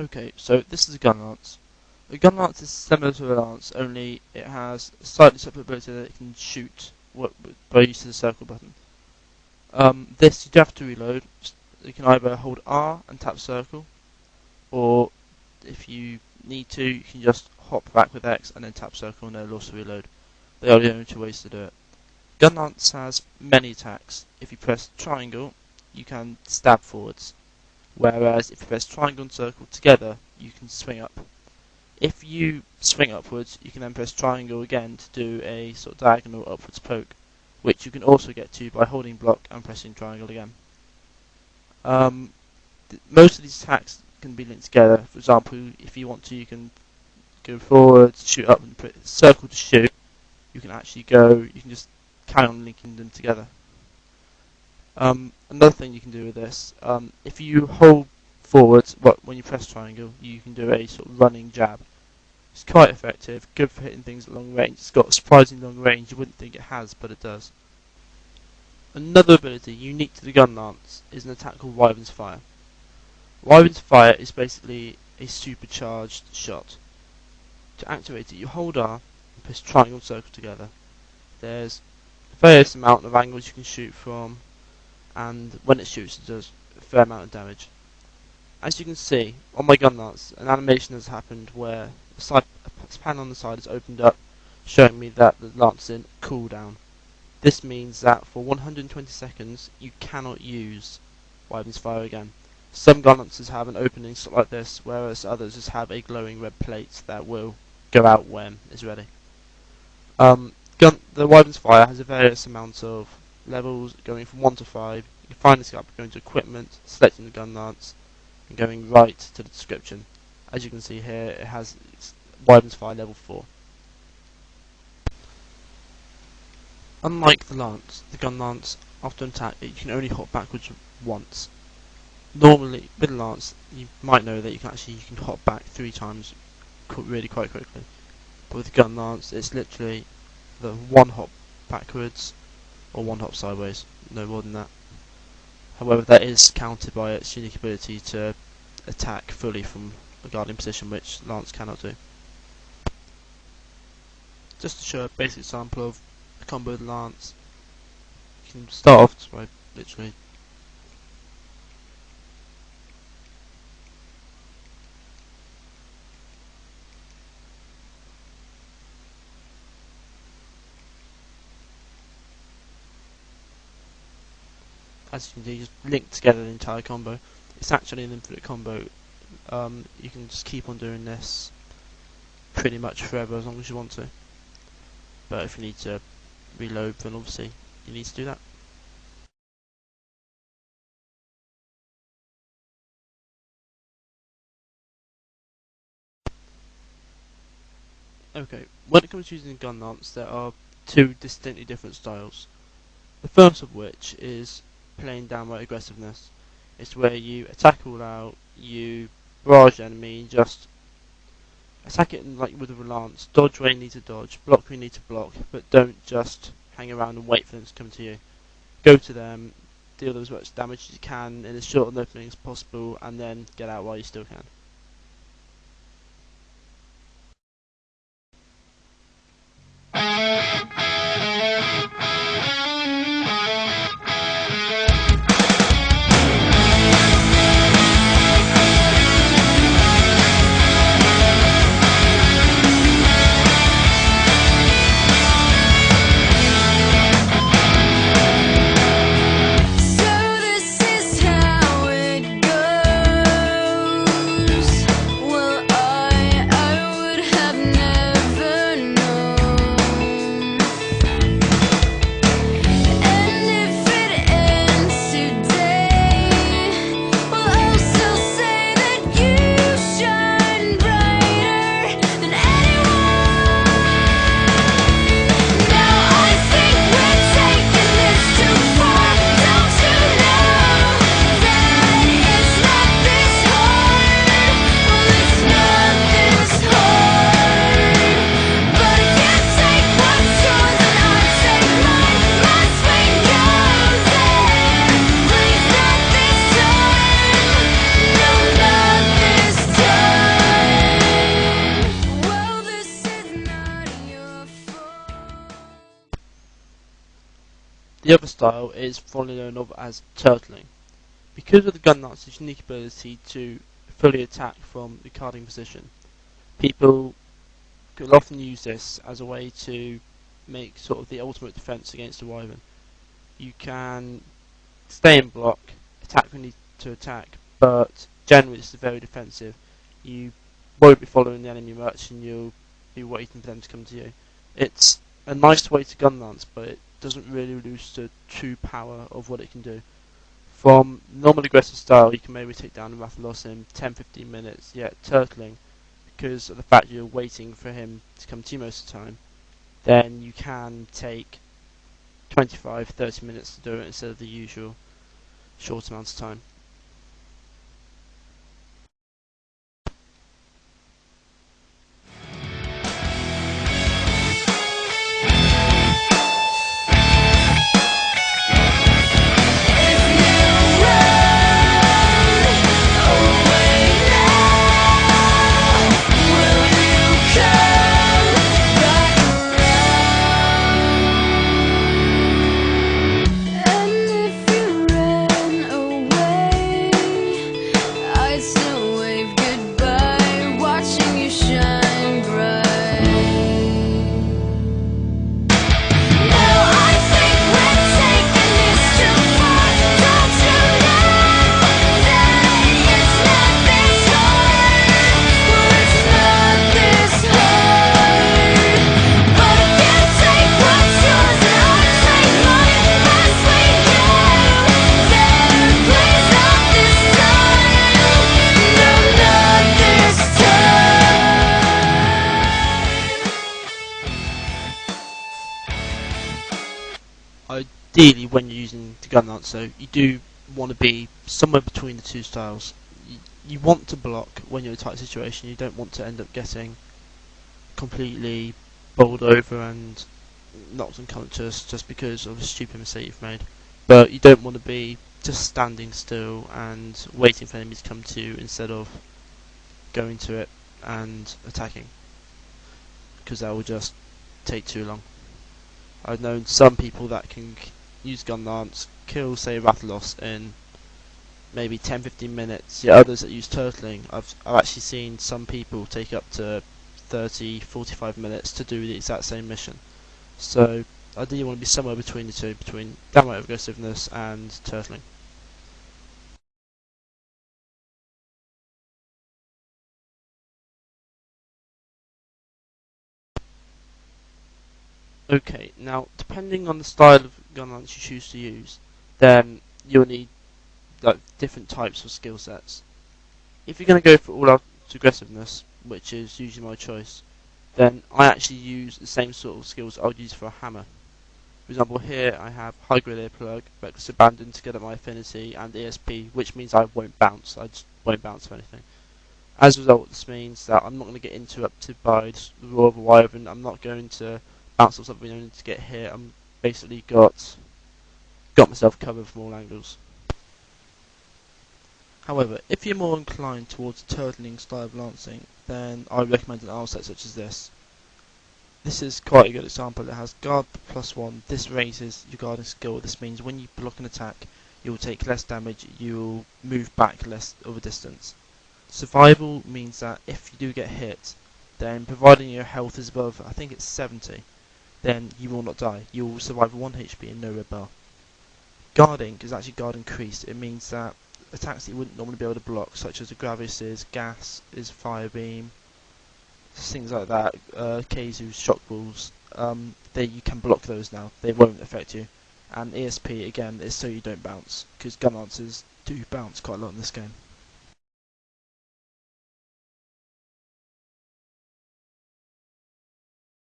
Okay, so this is a Gunlance. A Gunlance is similar to a lance, only it has a slightly separate ability that it can shoot by use of the circle button. This you do have to reload. You can either hold R and tap circle, or if you need to, you can just hop back with X and then tap circle and it'll also reload. They are the only two ways to do it. Gunlance has many attacks. If you press triangle, you can stab forwards, whereas if you press triangle and circle together, you can swing up. If you swing upwards, you can then press triangle again to do a sort of diagonal upwards poke, which you can also get to by holding block and pressing triangle again. Most of these attacks can be linked together. For example, if you want to, you can go forward, shoot up, and put circle to shoot. You can actually you can just carry on linking them together. Another thing you can do with this, if you hold forward, when you press triangle, you can do a sort of running jab. It's quite effective, good for hitting things at long range. It's got a surprisingly long range. You wouldn't think it has, but it does. Another ability unique to the Gunlance is an attack called Wyverns Fire. Wyverns Fire is basically a supercharged shot. To activate it, you hold R and press triangle and circle together. There's various amount of angles you can shoot from, and when it shoots, it does a fair amount of damage. As you can see, on my Gunlance, an animation has happened where a panel on the side has opened up, showing me that the lance is in cooldown. This means that for 120 seconds, you cannot use Wyverns Fire again. Some Gunlances have an opening slot like this, whereas others just have a glowing red plate that will go out when it's ready. The Wyverns Fire has a various amount of levels, going from 1 to 5. You can find this up going to equipment, selecting the Gunlance, and going right to the description. As you can see here, it has Wyverns Fire level 4. Unlike the Gunlance, after an attack, you can only hop backwards once. Normally, with the lance, you might know that you can hop back 3 times really quite quickly. But with the Gunlance, it's literally the 1 hop backwards or 1 hop sideways, no more than that. However, that is countered by its unique ability to attack fully from a guarding position, which lance cannot do. Just to show a basic example of a combo with the lance, you can start off by literally as you can see, just link together the entire combo. It's actually an infinite combo. You can just keep on doing this pretty much forever as long as you want to. But if you need to reload, then obviously you need to do that. Okay, when it comes to using Gunlance, there are 2 distinctly different styles. The first of which is plain downright aggressiveness. It's where you attack all out, you barrage the enemy, just attack it like with a lance, dodge where you need to dodge, block where you need to block, but don't just hang around and wait for them to come to you. Go to them, deal them as much damage as you can in as short an opening as possible, and then get out while you still can. The other style is formerly known of as turtling. Because of the Gunlance's unique ability to fully attack from the carding position, people could often use this as a way to make sort of the ultimate defense against a Wyvern. You can stay in block, attack when you need to attack, but generally this is very defensive. You won't be following the enemy much and you'll be waiting for them to come to you. It's a nice way to Gunlance, but it doesn't really reduce the true power of what it can do. From normal aggressive style, you can maybe take down a Rathalos in 10-15 minutes, yet turtling, because of the fact you're waiting for him to come to you most of the time, then you can take 25-30 minutes to do it instead of the usual short amount of time. Ideally, when you're using the Gunlance, though, you do want to be somewhere between the two styles. You want to block when you're in a tight situation. You don't want to end up getting completely bowled over and knocked unconscious just because of a stupid mistake you've made. But you don't want to be just standing still and waiting for enemies to come to you instead of going to it and attacking, because that will just take too long. I've known some people that can use Gunlance, kill, say, Rathalos in maybe 10-15 minutes, yet others that use turtling, I've actually seen some people take up to 30-45 minutes to do the exact same mission. So ideally you want to be somewhere between the two, between downright aggressiveness and turtling. Okay, now depending on the style of Gunlance you choose to use, then you'll need like different types of skill sets. If you're going to go for all out aggressiveness, which is usually my choice, then I actually use the same sort of skills I would use for a hammer. For example, here I have High Grade Earplug, Reckless Abandon to get up my affinity, and ESP, which means I won't bounce. I just won't bounce for anything. As a result, this means that I'm not going to get interrupted by the roar of a wyvern. I'm not going to bounce off something only to get hit. I'm basically got myself covered from all angles. However, if you're more inclined towards a turtling style of lancing, then I recommend an arm set such as this. This is quite a good example. It has guard +1. This raises your guarding skill. This means when you block an attack, you'll take less damage, you'll move back less of a distance. Survival means that if you do get hit, then providing your health is above, I think it's 70, then you will not die. You will survive 1 HP and no red bar. Guarding is actually guard increased. It means that attacks that you wouldn't normally be able to block, such as the Gravis's, Gas is Fire Beam, things like that, Keizu's Shock Balls, you can block those now. They won't affect you. And ESP, again, is so you don't bounce, because Gunlancers do bounce quite a lot in this game.